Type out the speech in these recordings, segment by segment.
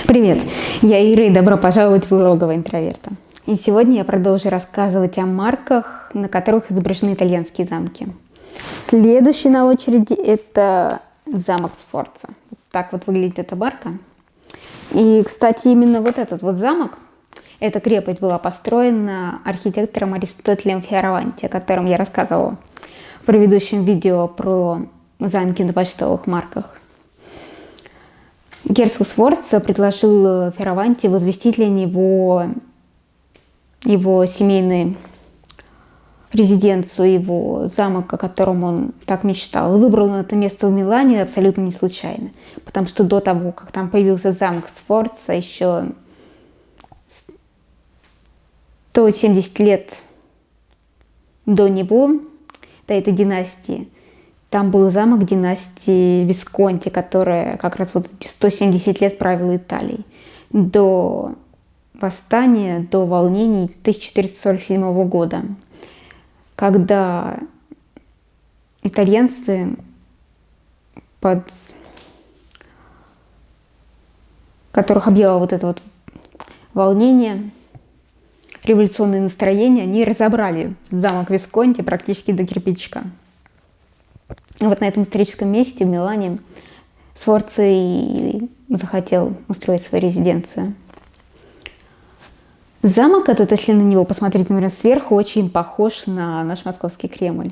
Привет, я Ира и добро пожаловать в Логово интроверта. И сегодня я продолжу рассказывать о марках, на которых изображены итальянские замки. Следующий на очереди это замок Сфорца. Вот так вот выглядит эта марка. И, кстати, именно вот этот вот замок, эта крепость была построена архитектором Аристотелем Фиораванти, о котором я рассказывала в предыдущем видео про замки на почтовых марках. Герцог Сфорца предложил Фиораванти возвестить для него его семейную резиденцию, его замок, о котором он так мечтал. И выбрал он это место в Милане абсолютно не случайно, потому что до того, как там появился замок Сфорца, еще 170 лет до него, до этой династии, там был замок династии Висконти, которая как раз вот 170 лет правила Италией. До восстания, до волнений 1447 года, когда итальянцы под которых объяло вот это вот волнение, революционные настроения, они разобрали замок Висконти практически до кирпичика. И вот на этом историческом месте в Милане Сфорца и захотел устроить свою резиденцию. Замок этот, если на него посмотреть, наверное, сверху, очень похож на наш московский Кремль.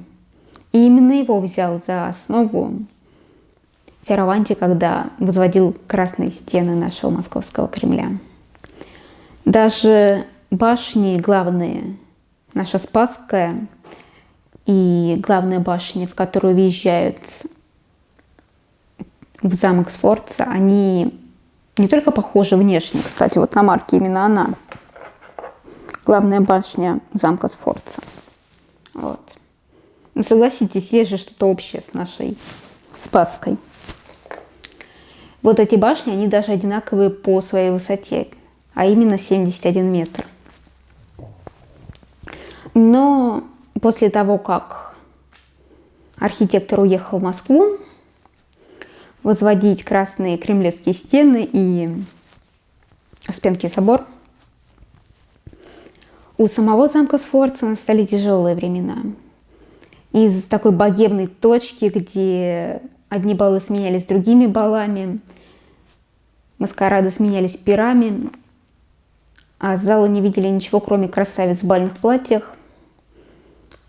И именно его взял за основу Фиораванти, когда возводил красные стены нашего московского Кремля. Даже башни главные, наша Спасская и главная башня, в которую въезжают в замок Сфорца, они не только похожи внешне, кстати, вот на марке именно она, главная башня замка Сфорца. Вот. Но согласитесь, есть же что-то общее с нашей Спасской. Вот эти башни, они даже одинаковые по своей высоте, а именно 71 метр. Но после того, как архитектор уехал в Москву возводить красные кремлевские стены и Успенский собор, у самого замка Сфорца настали тяжелые времена. Из такой богемной точки, где одни балы сменялись другими балами, маскарады сменялись пирами, а залы не видели ничего, кроме красавиц в бальных платьях,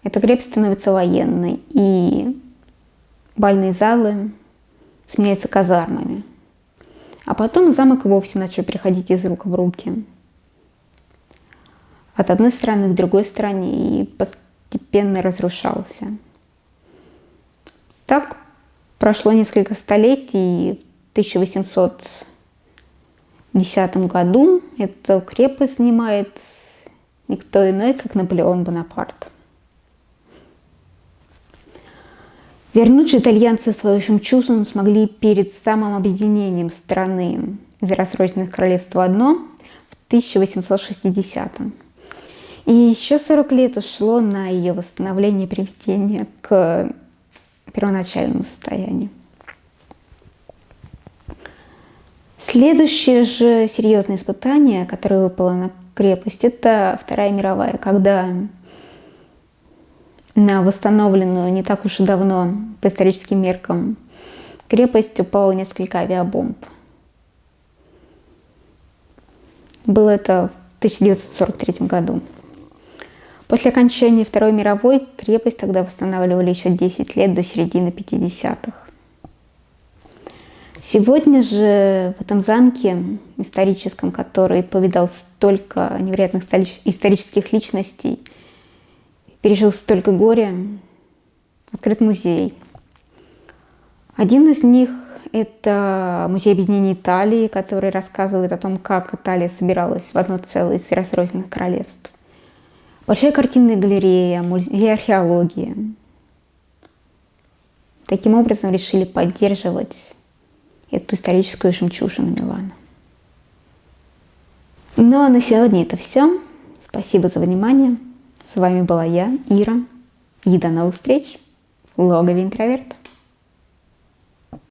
эта крепость становится военной, и бальные залы сменяются казармами. А потом замок вовсе начал переходить из рук в руки. От одной стороны к другой стороне, и постепенно разрушался. Так прошло несколько столетий, и в 1810 году эту крепость занимает никто иной, как Наполеон Бонапарт. Вернуть же итальянцы свою жемчужину смогли перед самым объединением страны из рассроченных королевств в одно в 1860-м. И еще 40 лет ушло на ее восстановление и приведение к первоначальному состоянию. Следующее же серьезное испытание, которое выпало на крепость, это Вторая мировая, когда на восстановленную не так уж и давно по историческим меркам крепость упало несколько авиабомб. Было это в 1943 году. После окончания Второй мировой крепость тогда восстанавливали еще 10 лет до середины 50-х. Сегодня же в этом замке историческом, который повидал столько невероятных исторических личностей, пережил столько горя, открыт музей. Один из них – это музей объединения Италии, который рассказывает о том, как Италия собиралась в одно целое из рассроченных королевств. Большая картинная галерея, музей археологии. Таким образом решили поддерживать эту историческую жемчужину Милана. Ну а на сегодня это все. Спасибо за внимание. С вами была я, Ира. И до новых встреч в Логове интроверта.